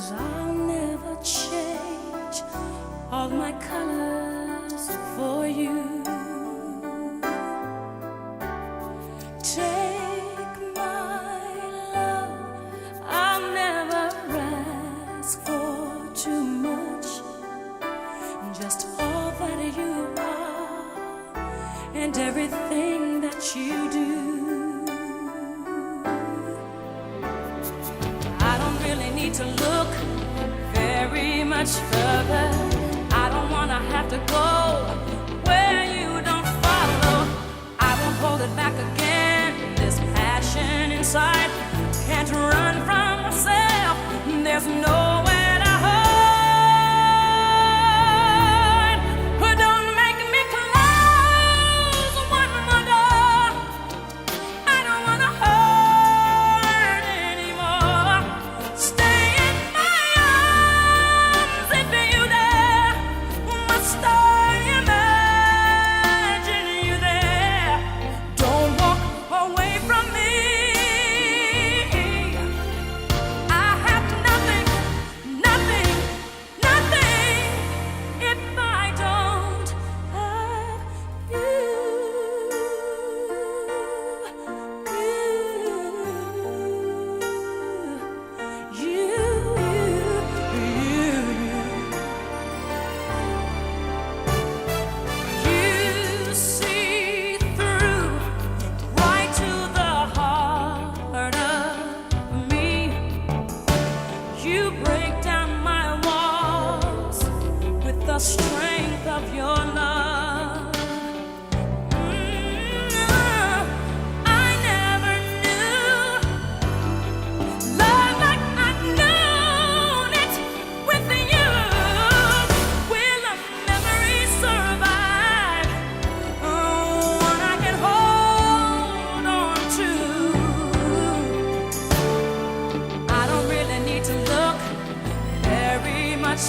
'cause I'll never change all my colors for you. Take my love, I'll never ask for too much, just all that you are and everything that you do. I don't really need to look very much further. I don't wanna have to go where you don't follow. I won't hold it back again. This passion inside can't run from myself. There's nowhere to hide. But don't make me close one more door. I don't wanna hurt anymore. Stay in my arms if you dare. Must I imagine you there? Don't walk away from me. I have nothing, nothing, nothing if I don't have you. You see through right to the heart of me. You break down my walls with the strength of your love. I never knew love like I've known it with you. Will a memory survive? One I can hold on to. I don't really need to look very much